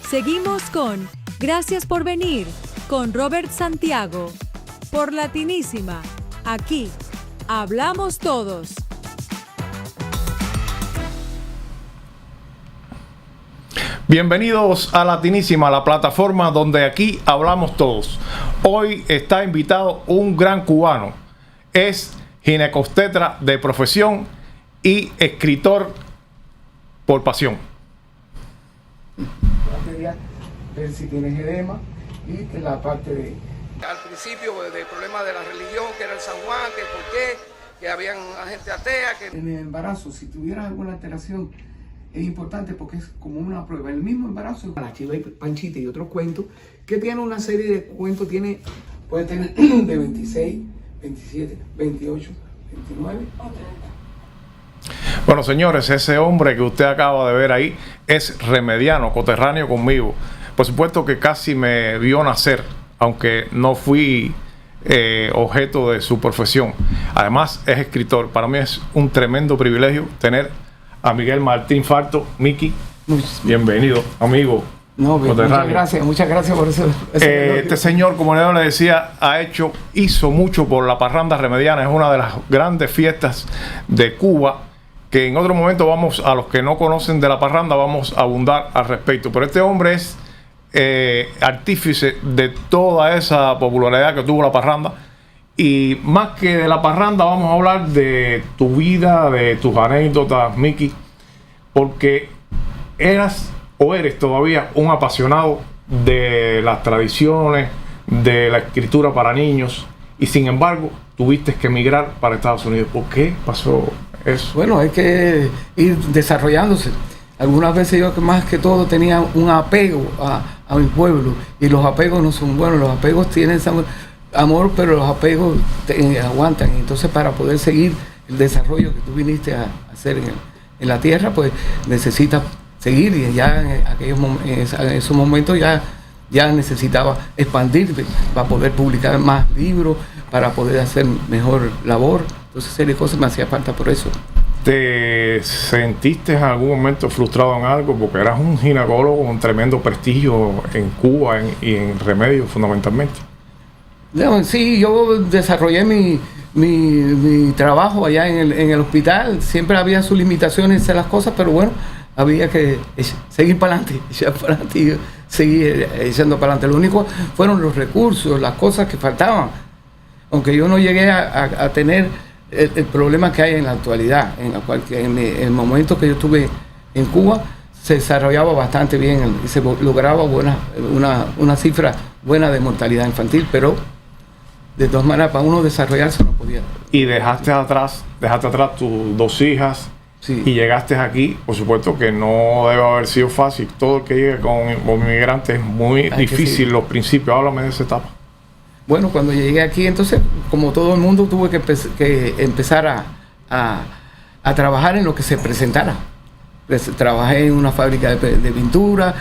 Seguimos con Gracias por venir con Robert Santiago por Latinísima. Aquí hablamos todos. Bienvenidos a Latinísima, la plataforma donde aquí hablamos todos. Hoy está invitado un gran cubano. Es ginecobstetra de profesión y escritor por pasión. Ver si tienes edema y que la parte de... Al principio del problema de la religión, que era el San Juan, que por qué, que habían gente atea, que... En el embarazo, si tuvieras alguna alteración, es importante porque es como una prueba. El mismo embarazo, la Chiva y Panchita y otros cuentos, que tiene una serie de cuentos, puede tener de 26, 27, 28, 29 o 30. Bueno, señores, ese hombre que usted acaba de ver ahí es remediano, coterráneo conmigo. Por supuesto que casi me vio nacer, aunque no fui objeto de su profesión. Además, es escritor. Para mí es un tremendo privilegio tener a Miguel Martín Farto. Miki, bienvenido, amigo. No, muchas gracias por eso. Este señor, como le decía, hizo mucho por la parranda remediana. Es una de las grandes fiestas de Cuba, que en otro momento a los que no conocen de la parranda, vamos a abundar al respecto. Pero este hombre es artífice de toda esa popularidad que tuvo la parranda. Y más que de la parranda, vamos a hablar de tu vida, de tus anécdotas, Miki, porque eres todavía un apasionado de las tradiciones, de la escritura para niños, y sin embargo tuviste que emigrar para Estados Unidos. ¿Por qué pasó eso? Bueno, hay que ir desarrollándose. Algunas veces yo más que todo tenía un apego a mi pueblo, y los apegos no son buenos. Los apegos tienen amor, pero los apegos aguantan. Entonces, para poder seguir el desarrollo que tú viniste a hacer en la tierra, pues necesitas seguir, y ya en esos momentos ya necesitaba expandirme para poder publicar más libros, para poder hacer mejor labor. Entonces, serie de cosas me hacía falta por eso. ¿Te sentiste en algún momento frustrado en algo? Porque eras un ginecólogo con tremendo prestigio en Cuba y en Remedios fundamentalmente. Sí, yo desarrollé mi trabajo allá en el hospital. Siempre había sus limitaciones en las cosas, pero bueno, había que seguir para adelante, echar para adelante y seguir echando para adelante. Lo único fueron los recursos, las cosas que faltaban. Aunque yo no llegué a tener el problema que hay en la actualidad, en la cual en el momento que yo estuve en Cuba se desarrollaba bastante bien y se lograba una cifra buena de mortalidad infantil, pero de todas maneras para uno desarrollarse no podía. Y dejaste atrás tus dos hijas. Sí. Y llegaste aquí. Por supuesto que no debe haber sido fácil. Todo el que llegue con inmigrantes es muy difícil los principios. Háblame de esa etapa. Bueno, cuando llegué aquí, entonces, como todo el mundo, tuve que empezar a trabajar en lo que se presentara. Trabajé en una fábrica de pintura,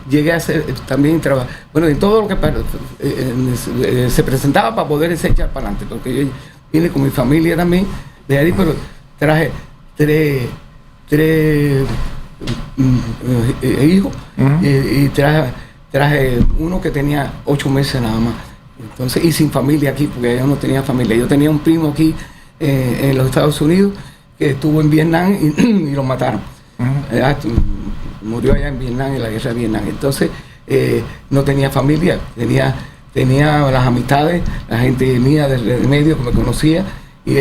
llegué a hacer también bueno, en todo lo que se presentaba para poder echar para adelante, porque yo vine con mi familia también de ahí, pero traje tres hijos, y traje uno que tenía 8 meses nada más. Entonces, y sin familia aquí, porque yo no tenía familia. Yo tenía un primo aquí en los Estados Unidos que estuvo en Vietnam y lo mataron. Murió allá en Vietnam, en la guerra de Vietnam. Entonces, no tenía familia, tenía las amistades, la gente mía del medio que me conocía, y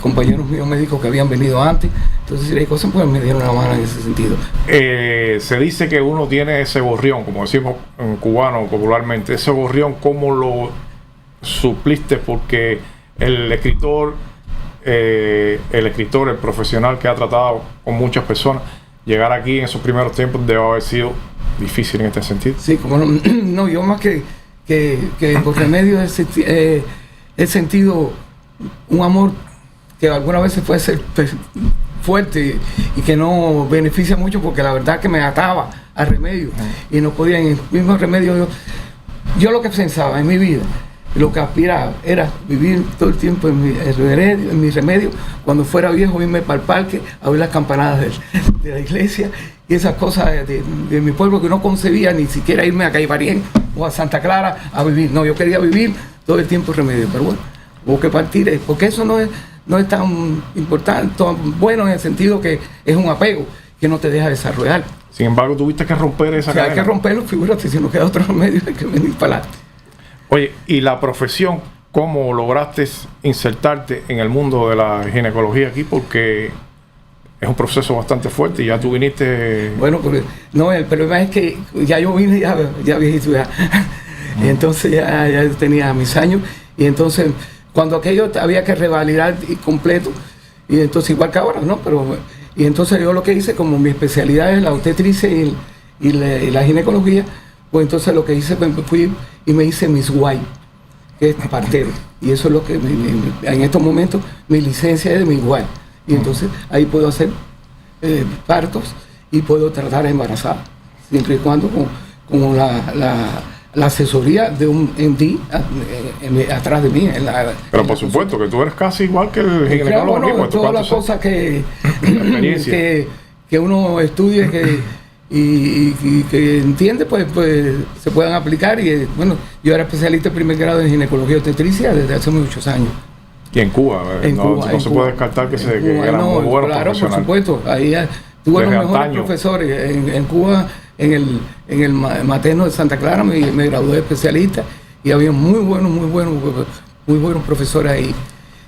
compañeros míos médicos que habían venido antes. Entonces, si hay cosas, pues me dieron la mano en ese sentido. Se dice que uno tiene ese gorrión, como decimos en cubano popularmente. Ese gorrión, ¿cómo lo supliste? Porque el escritor, el profesional que ha tratado con muchas personas, llegar aquí en esos primeros tiempos debe haber sido difícil en este sentido. Sí, como no, yo más que por remedio he sentido un amor que algunas veces puede ser fuerte y que no beneficia mucho, porque la verdad que me ataba al remedio y no podía. En el mismo remedio yo lo que pensaba en mi vida lo que aspiraba era vivir todo el tiempo en mi remedio. Cuando fuera viejo, irme para el parque a oír las campanadas de la iglesia y esas cosas de mi pueblo que no concebía ni siquiera irme a Caibarien o a Santa Clara a vivir. No, yo quería vivir todo el tiempo en remedio, pero bueno, hubo que partir, porque eso no es tan importante, tan bueno en el sentido que es un apego que no te deja desarrollar. Sin embargo, tuviste que romper esa cadena. Hay que romperlo, figúrate, si no queda otro remedio, hay que venir para adelante. Oye, ¿y la profesión, cómo lograste insertarte en el mundo de la ginecología aquí? Porque es un proceso bastante fuerte y ya tú viniste... Bueno, porque, no, el problema es que ya yo vine ya viejito ya. Y entonces ya tenía mis años y entonces cuando aquello había que revalidar completo y entonces igual que ahora, ¿no? Pero... Y entonces yo lo que hice, como mi especialidad es la obstetricia y la ginecología, pues entonces lo que hice, fui y me hice Miss Guay, que es partero. Y eso es lo que en estos momentos mi licencia es de Miss Guay. Y entonces ahí puedo hacer partos y puedo tratar a embarazadas, siempre y cuando con la asesoría de un MD atrás de mí. Pero por supuesto que tú eres casi igual que el ginecólogo. Claro, bueno, todas las cosas que uno estudie y que entiende, pues se puedan aplicar. Y bueno, yo era especialista en primer grado en ginecología obstetricia desde hace muchos años. Y en Cuba, no se puede descartar que eran muy buenos claro, profesionales. por supuesto, ahí tuve los mejores profesores en Cuba. En el materno de Santa Clara me gradué de especialista y había muy buenos profesores ahí.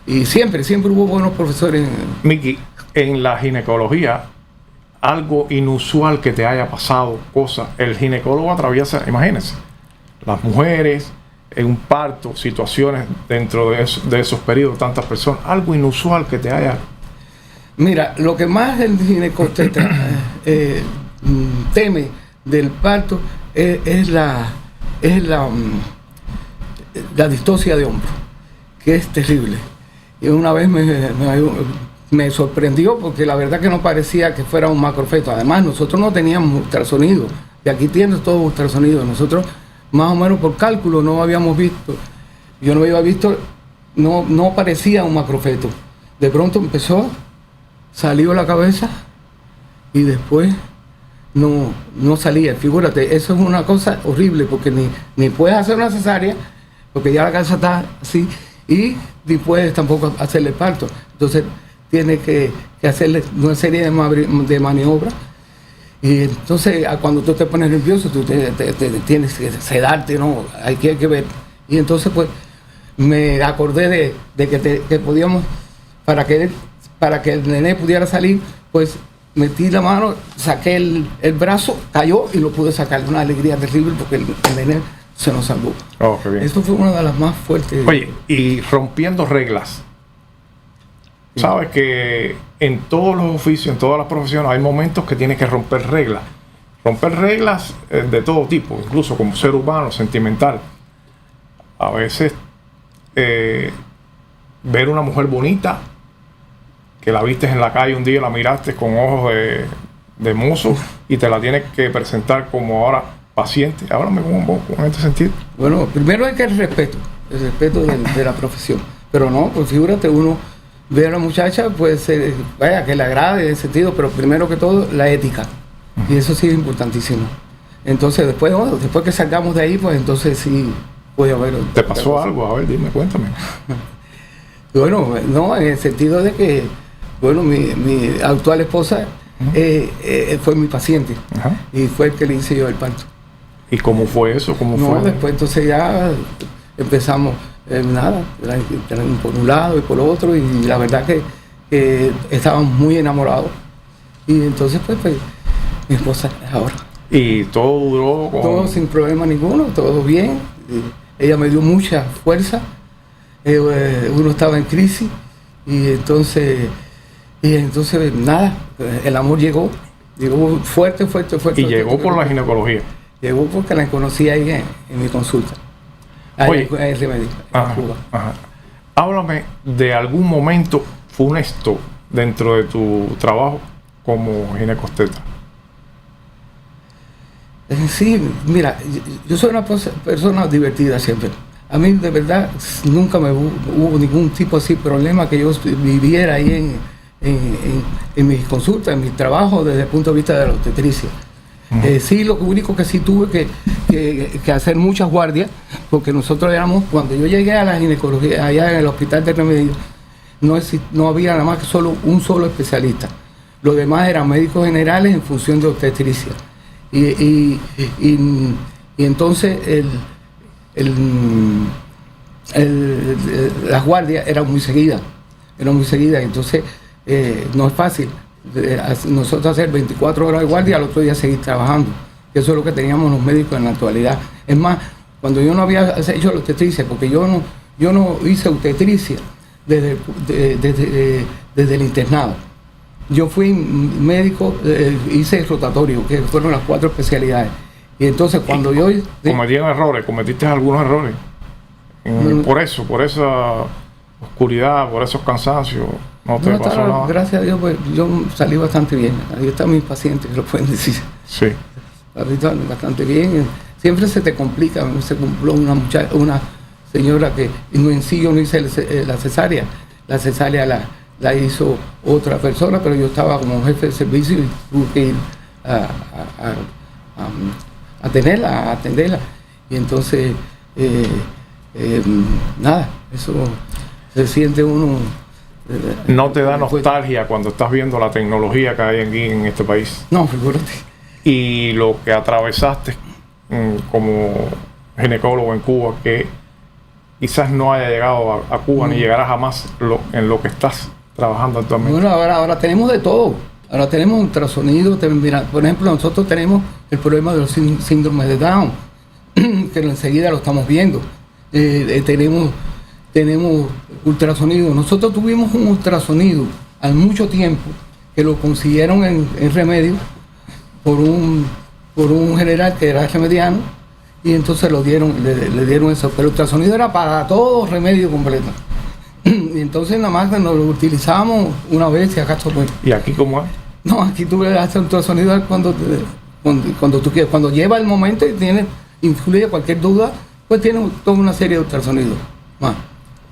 Y siempre hubo buenos profesores. Miki, en la ginecología, algo inusual que te haya pasado, cosas. El ginecólogo atraviesa, imagínense, las mujeres en un parto, situaciones dentro de esos periodos, tantas personas, algo inusual que te haya... Mira, lo que más el ginecólogo teme del parto es la distocia de hombro, que es terrible. Y una vez me sorprendió porque la verdad que no parecía que fuera un macrofeto. Además, nosotros no teníamos ultrasonido, y aquí tienes todo ultrasonido. Nosotros, más o menos por cálculo, no habíamos visto. Yo no había visto, no parecía un macrofeto. De pronto salió la cabeza y después no salía. Figúrate, eso es una cosa horrible porque ni puedes hacer una cesárea porque ya la cabeza está así y ni puedes tampoco hacerle parto. Entonces tienes que hacerle una serie de maniobras y entonces cuando tú te pones nervioso tú te tienes que sedarte, ¿no? Hay que ver. Y entonces pues me acordé de que podíamos, para que el nené pudiera salir, pues metí la mano, saqué el brazo, cayó y lo pude sacar. Una alegría terrible porque el nené se nos salvó. Oh, qué bien. Esto fue una de las más fuertes. Oye, y rompiendo reglas. Sabes que en todos los oficios, en todas las profesiones, hay momentos que tienes que romper reglas. Romper reglas de todo tipo, incluso como ser humano, sentimental. A veces ver una mujer bonita, que la viste en la calle un día, la miraste con ojos de mozo y te la tienes que presentar como ahora paciente. Ahora me pongo un poco en este sentido. Bueno, primero hay que el respeto de la profesión. Pero no, pues figúrate, uno ve a la muchacha, pues vaya, que le agrade en ese sentido, pero primero que todo, la ética. Y eso sí es importantísimo. Entonces, después que salgamos de ahí, pues entonces sí puede haber... ¿Te pasó algo? A ver, dime, cuéntame. Bueno, no, en el sentido de que, bueno, mi actual esposa fue mi paciente. Ajá. Y fue el que le hice yo el parto. ¿Y cómo fue eso? ¿Cómo fue? Después entonces ya empezamos, por un lado y por otro, y la verdad que estábamos muy enamorados. Y entonces pues mi esposa ahora. ¿Y todo duró? Todo sin problema ninguno, todo bien. Ella me dio mucha fuerza. Uno estaba en crisis y entonces nada, el amor llegó fuerte. Y llegó por la ginecología. Llegó porque la conocí ahí en mi consulta. Oye, en Remedio, en Cuba. Ajá. Háblame de algún momento funesto dentro de tu trabajo como ginecosteta. Sí, mira, yo soy una persona divertida siempre. a mí de verdad nunca me hubo ningún tipo así problema que yo viviera ahí en mis consultas, en mi trabajo desde el punto de vista de la obstetricia. Sí, lo único que sí tuve que hacer muchas guardias, porque nosotros éramos, cuando yo llegué a la ginecología allá en el hospital de Remedios, no había nada más que un solo especialista. Los demás eran médicos generales en función de obstetricia. Y entonces las guardias eran muy seguidas. Entonces no es fácil nosotros hacer 24 horas de guardia y al otro día seguir trabajando. Eso es lo que teníamos los médicos en la actualidad. Es más, cuando yo no había hecho la obstetricia, porque yo no hice obstetricia desde el internado. Yo fui médico, hice el rotatorio, que fueron las 4 especialidades. Y entonces cuando yo... Cometiste algunos errores. Por esa oscuridad, por esos cansancios. No te pasó nada. Gracias a Dios, pues yo salí bastante bien. Ahí están mis pacientes que lo pueden decir. Sí. Salí bastante bien. Siempre se te complica. Se cumplió una señora que en sí yo no hice la cesárea. La cesárea la hizo otra persona, pero yo estaba como jefe de servicio y tuve que ir a atenderla. Y entonces, nada, eso se siente uno... ¿No te da nostalgia cuando estás viendo la tecnología que hay aquí en este país? No, figúrate. Y lo que atravesaste como ginecólogo en Cuba, que quizás no haya llegado a Cuba ni llegará jamás en lo que estás trabajando actualmente. Bueno, ahora tenemos de todo. Ahora tenemos ultrasonido. Mira, por ejemplo, nosotros tenemos el problema de los síndromes de Down, que enseguida lo estamos viendo. Tenemos ultrasonido. Nosotros tuvimos un ultrasonido al mucho tiempo que lo consiguieron en Remedios por un general que era remediano, y entonces le dieron eso. Pero el ultrasonido era para todo Remedio completo. Y entonces nada más nos lo utilizábamos una vez y acaso pues. ¿Y aquí cómo es? No, aquí tú le haces ultrasonido cuando tú quieres. Cuando lleva el momento y influye cualquier duda, pues tiene toda una serie de ultrasonidos más.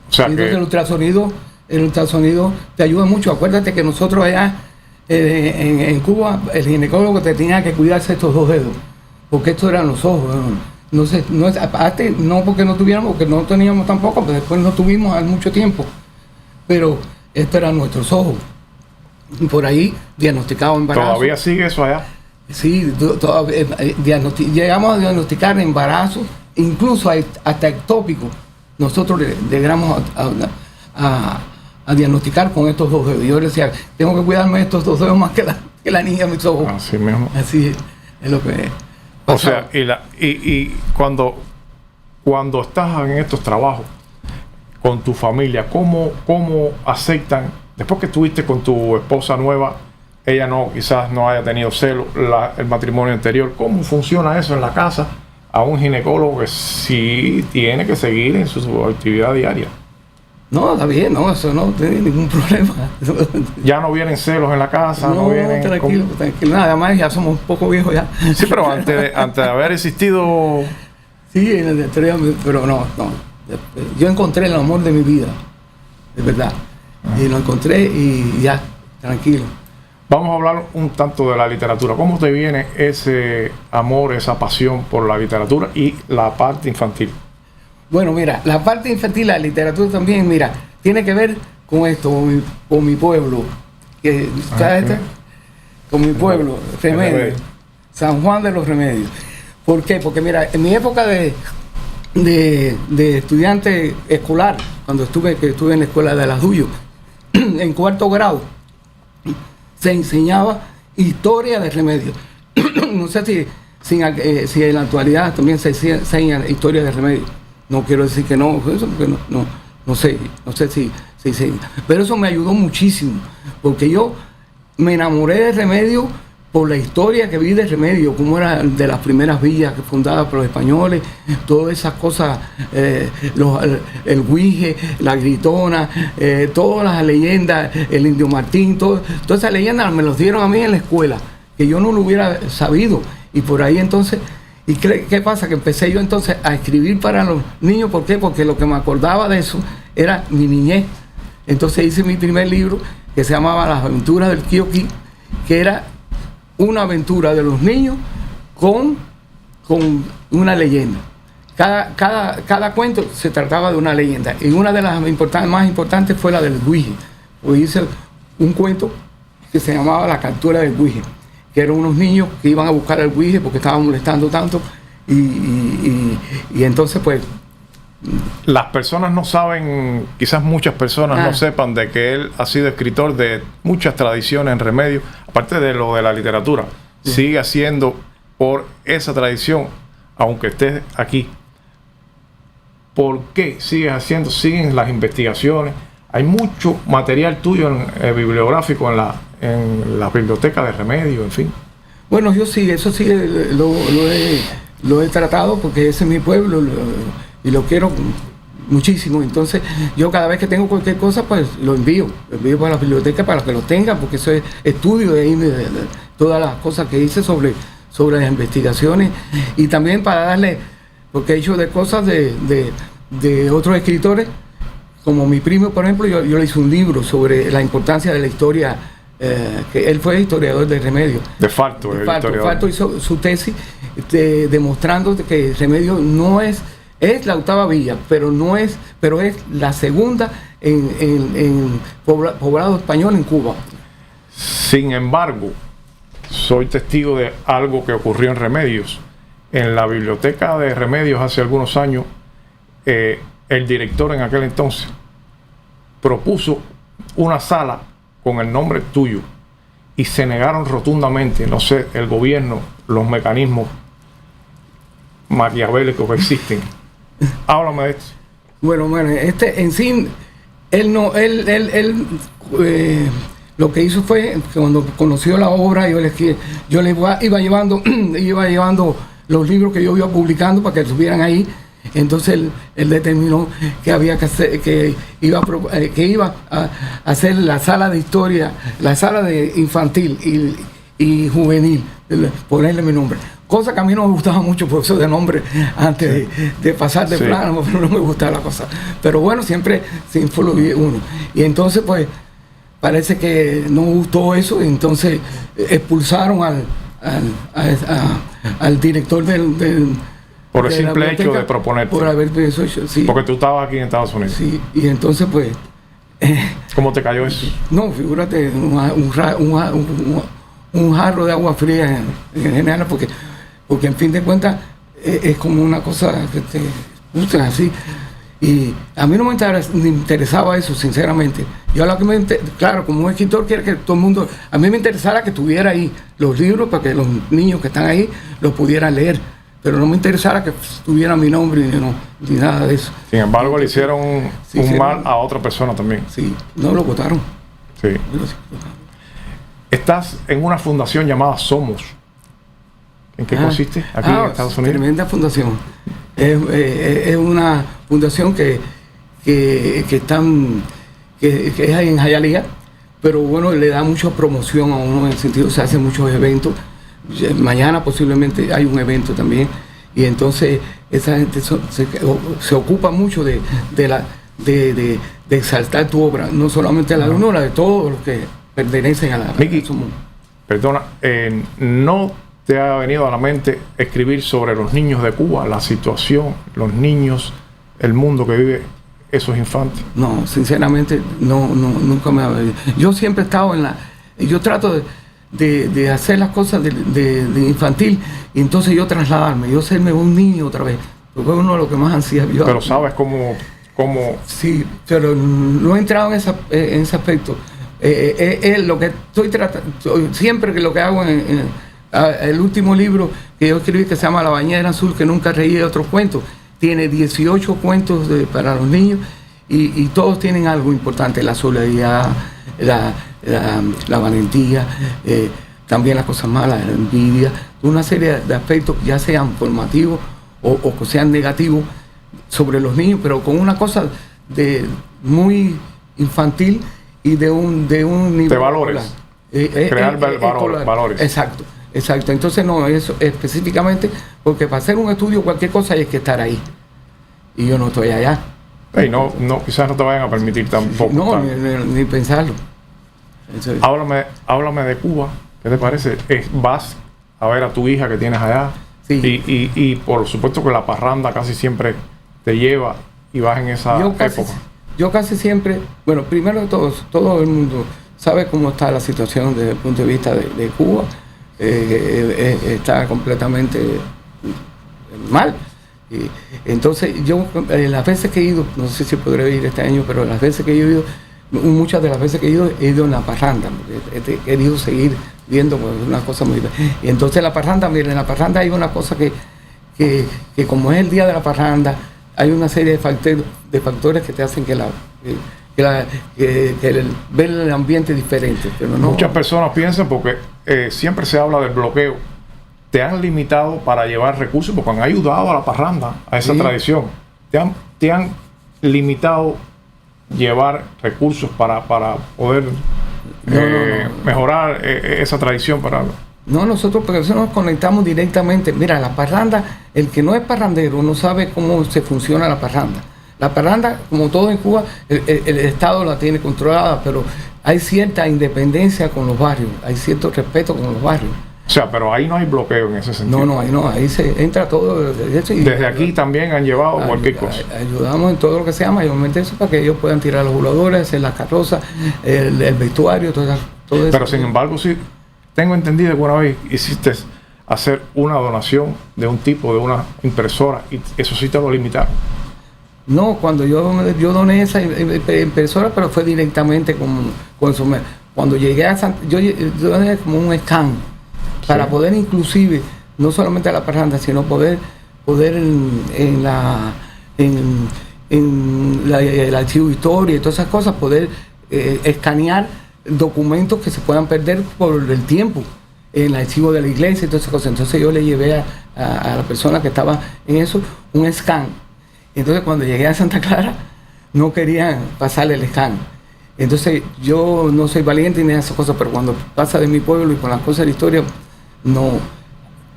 O sea, entonces el ultrasonido te ayuda mucho. Acuérdate que nosotros allá en Cuba, el ginecólogo te tenía que cuidarse estos 2 dedos, porque estos eran los ojos. No sé, aparte, no porque no tuviéramos, porque no teníamos tampoco, pero después no tuvimos hace mucho tiempo. Pero estos eran nuestros ojos. Y por ahí diagnosticado embarazo. ¿Todavía sigue eso allá? Sí, llegamos a diagnosticar embarazo, incluso hasta ectópico. Nosotros le llegamos a diagnosticar con estos 2 dedos. Yo le decía, tengo que cuidarme de estos 2 dedos más que la niña de mis ojos. Así mismo. Así es lo que es. O sea, y cuando estás en estos trabajos con tu familia, ¿cómo aceptan? Después que estuviste con tu esposa nueva, ella quizás no haya tenido celo el matrimonio anterior. ¿Cómo funciona eso en la casa a un ginecólogo que sí tiene que seguir en su actividad diaria? No, está bien, no, eso no tiene ningún problema. Ya no vienen celos en la casa, no vienen... Tranquilo, nada más, ya somos un poco viejos ya. Sí, pero antes de haber existido... Sí, pero no. Yo encontré el amor de mi vida, de verdad. Y lo encontré y ya, tranquilo. Vamos a hablar un tanto de la literatura. ¿Cómo te viene ese amor, esa pasión por la literatura y la parte infantil? Bueno, mira, la parte infantil, la literatura también, mira, tiene que ver con esto, con mi pueblo. ¿Sabes? Con mi pueblo, Remedios. San Juan de los Remedios. ¿Por qué? Porque mira, en mi época de estudiante escolar, cuando estuve en la escuela de las Duyos, en 4º grado, se enseñaba historia de Remedios. No sé si en la actualidad también se enseña historia de Remedios. No quiero decir que no, eso porque no sé si pero eso me ayudó muchísimo, porque yo me enamoré de Remedios por la historia que vi de Remedios, cómo era de las primeras villas que fundadas por los españoles, todas esas cosas, el Huije, la Gritona, todas las leyendas, el Indio Martín, todas esas leyendas me las dieron a mí en la escuela, que yo no lo hubiera sabido, y por ahí entonces ¿Y qué pasa? Que empecé yo entonces a escribir para los niños. ¿Por qué? Porque lo que me acordaba de eso era mi niñez. Entonces hice mi primer libro que se llamaba Las aventuras del Kioki, que era una aventura de los niños con una leyenda. Cada cuento se trataba de una leyenda. Y una de las más importantes fue la del Guije. Pues hice un cuento que se llamaba La captura del Guije, que eran unos niños que iban a buscar al Guije porque estaban molestando tanto. Y entonces pues... Las personas no saben, quizás muchas personas no sepan de que él ha sido escritor de muchas tradiciones en Remedios, aparte de lo de la literatura. Sí. Sigue haciendo por esa tradición, aunque estés aquí. ¿Por qué sigues haciendo? Siguen las investigaciones. Hay mucho material tuyo bibliográfico en la biblioteca de Remedios, en fin. Bueno, yo sí, eso sí lo he tratado porque ese es mi pueblo. Y lo quiero muchísimo. Entonces yo cada vez que tengo cualquier cosa pues lo envío para la biblioteca para que lo tengan, porque eso es estudio de todas las cosas que hice sobre las investigaciones, y también para darle, porque he hecho de cosas de otros escritores, como mi primo por ejemplo. Yo le hice un libro sobre la importancia de la historia, que él fue historiador de Remedios. De Falto hizo su tesis demostrando que Remedios no es la octava villa, pero es la segunda en poblado español en Cuba. Sin embargo, soy testigo de algo que ocurrió en Remedios. En la biblioteca de Remedios hace algunos años, el director en aquel entonces propuso una sala con el nombre tuyo y se negaron rotundamente. No sé, el gobierno, los mecanismos maquiavélicos que existen. Háblame de esto. Bueno, en sí, él lo que hizo fue que cuando conoció la obra, yo le iba llevando los libros que yo iba publicando para que estuvieran ahí. Entonces él determinó que había que hacer, que iba a hacer la sala de historia, la sala de infantil y juvenil, ponerle mi nombre. Cosa que a mí no me gustaba mucho por eso de nombre antes de pasar de plano, pero no me gustaba la cosa. Pero bueno, siempre se influye uno. Y entonces pues parece que no gustó eso, entonces expulsaron al director del por el simple hecho de proponerte. Por haber hecho, sí. Porque tú estabas aquí en Estados Unidos. Sí, y entonces pues... ¿Cómo te cayó eso? No, figúrate, un jarro de agua fría en general, porque en fin de cuentas es como una cosa que te gusta así. Y a mí no me interesaba eso, sinceramente. Yo lo que claro, como un escritor quiere que todo el mundo... A mí me interesara que tuviera ahí los libros para que los niños que están ahí los pudieran leer. Pero no me interesara que tuviera mi nombre ni nada de eso. Sin embargo, le hicieron un mal a otra persona también. Sí, no lo votaron. Sí. Estás en una fundación llamada Somos. ¿En qué consiste aquí en Estados Unidos? Tremenda fundación. Es una fundación que es en Hialeah, pero bueno, le da mucha promoción a uno, en el sentido, se hacen muchos eventos. Mañana posiblemente hay un evento también, y entonces esa gente se ocupa mucho de exaltar tu obra, no solamente la de uno, la de todos los que pertenecen a la... Mickey, perdona, ¿no te ha venido a la mente escribir sobre los niños de Cuba, la situación, los niños, el mundo que vive esos infantes? No, sinceramente, nunca me ha venido. Yo siempre he estado yo trato de hacer las cosas de infantil, y entonces yo trasladarme, yo serme un niño otra vez, porque es uno de los que más ansía yo. Pero sabes cómo... Sí, pero no he entrado en ese aspecto. Lo que estoy tratando, siempre que lo que hago el último libro que yo escribí, que se llama La bañera azul que nunca reí de otros cuentos, tiene 18 cuentos para los niños, y todos tienen algo importante: la solidaridad, la valentía, también las cosas malas, la envidia, una serie de aspectos que ya sean formativos o que sean negativos sobre los niños, pero con una cosa muy infantil y de un nivel de valores. Crear valores. Exacto. Exacto, entonces no, eso específicamente, porque para hacer un estudio, cualquier cosa hay que estar ahí. Y yo no estoy allá. Y no, quizás no te vayan a permitir tampoco. No, ni pensarlo. Eso es. Háblame de Cuba. ¿Qué te parece? Vas a ver a tu hija que tienes allá. Sí. Y por supuesto que la parranda casi siempre te lleva y vas en esa época. Yo casi siempre, bueno, primero de todo el mundo sabe cómo está la situación desde el punto de vista de Cuba. Está completamente mal. Y entonces yo, las veces que he ido, no sé si podré ir este año, pero las veces que yo he ido, muchas de las veces que he ido en la parranda, porque he querido seguir viendo una cosa muy... Y entonces en la parranda hay una cosa que como es el día de la parranda, hay una serie de factores que te hacen que ver el ambiente diferente. Pero no, muchas personas piensan, porque siempre se habla del bloqueo, te han limitado para llevar recursos, porque han ayudado a la parranda, a esa tradición. Te han limitado llevar recursos para poder mejorar esa tradición. No, nosotros por eso nos conectamos directamente. Mira, la parranda, el que no es parrandero no sabe cómo se funciona la parranda. La parranda, como todo en Cuba, el Estado la tiene controlada, pero hay cierta independencia con los barrios, hay cierto respeto con los barrios. O sea, pero ahí no hay bloqueo en ese sentido. Ahí se entra todo. Desde aquí también han llevado cualquier cosa. Ayudamos en todo lo que sea, mayormente eso, para que ellos puedan tirar los voladores, hacer las carrozas, el vestuario, todo eso. Pero sin embargo, sí, tengo entendido que una vez hiciste hacer una donación de un tipo, de una impresora, y eso sí te lo limitaron. No, cuando yo doné esa impresora, pero fue directamente con su... Cuando llegué a yo doné como un scan, para poder inclusive, no solamente a la parranda, sino poder en el archivo de historia y todas esas cosas, poder escanear documentos que se puedan perder por el tiempo, en el archivo de la iglesia y todas esas cosas. Entonces yo le llevé a la persona que estaba en eso un scan. Entonces cuando llegué a Santa Clara no querían pasarle el scan. Entonces yo no soy valiente ni esas cosas, pero cuando pasa de mi pueblo y con las cosas de la historia, no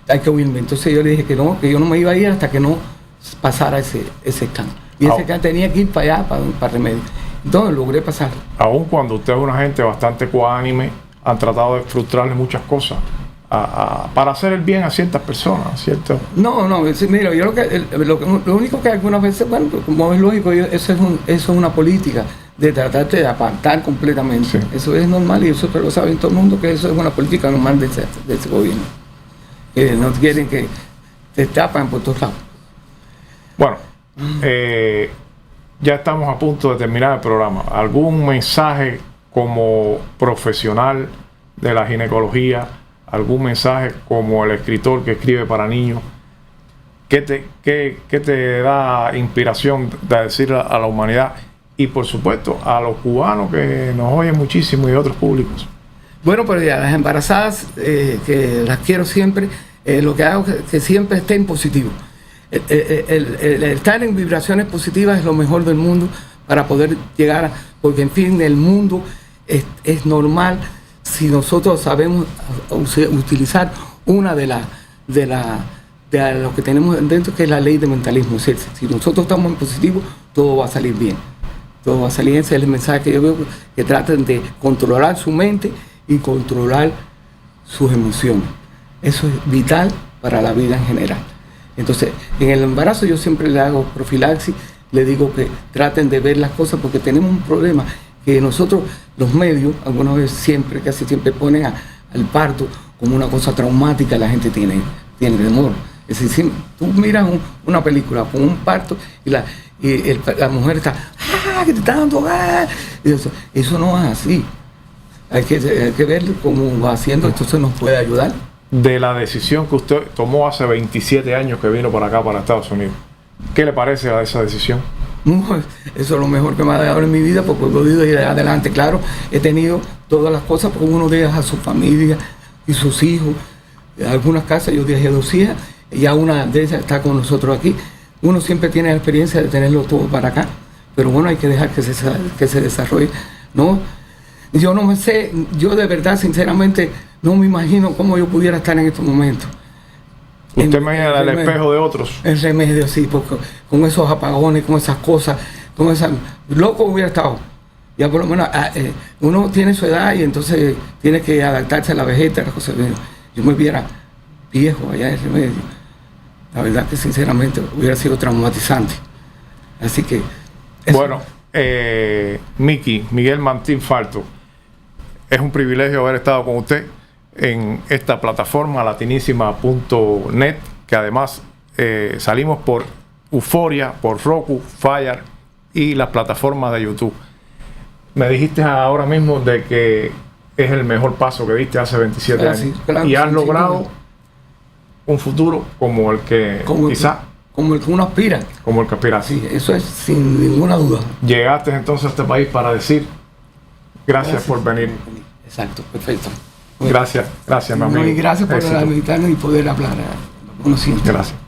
hay que huirme. Entonces yo le dije que yo no me iba a ir hasta que no pasara ese scan. Y ese scan tenía que ir para allá, para Remedio. Entonces logré pasar. Aún cuando usted es una gente bastante ecuánime, han tratado de frustrarle muchas cosas para hacer el bien a ciertas personas, ¿cierto? No, mira, yo lo único que algunas veces, bueno, como es lógico, eso es una política de tratarte de apartar completamente. Sí. Eso es normal y eso lo sabe todo el mundo, que eso es una política normal de ese gobierno. No quieren que te tapan por todos lados. Bueno, ya estamos a punto de terminar el programa. ¿Algún mensaje como profesional de la ginecología? ¿Algún mensaje como el escritor que escribe para niños? ¿Qué te da inspiración de decir a la humanidad? Y por supuesto a los cubanos que nos oyen muchísimo y otros públicos. Bueno, pero ya las embarazadas, que las quiero siempre, lo que hago es que siempre estén positivos. El estar en vibraciones positivas es lo mejor del mundo para poder llegar, porque en fin, el mundo es normal si nosotros sabemos utilizar una de lo que tenemos dentro, que es la ley de mentalismo. Es decir, si nosotros estamos en positivo, todo va a salir bien. Todo va a salir. Ese es el mensaje que yo veo, que traten de controlar su mente y controlar sus emociones. Eso es vital para la vida en general. Entonces, en el embarazo yo siempre le hago profilaxis, le digo que traten de ver las cosas, porque tenemos un problema que nosotros, los medios, algunas veces casi siempre ponen al parto como una cosa traumática. La gente tiene temor. Es decir, tú miras una película con un parto y la mujer está, que te está dando, eso no es así. Hay que ver cómo va haciendo, entonces nos puede ayudar. De la decisión que usted tomó hace 27 años que vino para acá, para Estados Unidos, ¿qué le parece a esa decisión? Eso es lo mejor que me ha dado en mi vida, porque he podido ir adelante. Claro, he tenido todas las cosas, porque uno deja a su familia y sus hijos. En algunas casas yo dejé 2 hijas, y ya una de ellas está con nosotros aquí. Uno siempre tiene la experiencia de tenerlo todo para acá, pero bueno, hay que dejar que se desarrolle. No, yo no me sé, yo de verdad, sinceramente, no me imagino cómo yo pudiera estar en estos momentos. Usted me mira el espejo de otros. El remedio, sí, porque con esos apagones, con esas cosas, con esa... Loco hubiera estado. Ya por lo menos uno tiene su edad y entonces tiene que adaptarse a la vejez, a las cosas. Yo me viera viejo allá en el remedio. La verdad que sinceramente hubiera sido traumatizante. Así que... Bueno, Miguel Martín Falto, es un privilegio haber estado con usted en esta plataforma latinísima.net, que además salimos por Euforia, por Roku, Fire y las plataformas de YouTube. Me dijiste ahora mismo de que es el mejor paso que diste hace 27 años. Claro, y has logrado un futuro como el que quizás... Como el que uno aspira. Como el que aspira. Sí, eso es sin ninguna duda. Llegaste entonces a este país para decir gracias por venir. Exacto, perfecto. Gracias, mi amigo. Y gracias por Éxito. invitarnos y poder hablar. Como siempre. Gracias.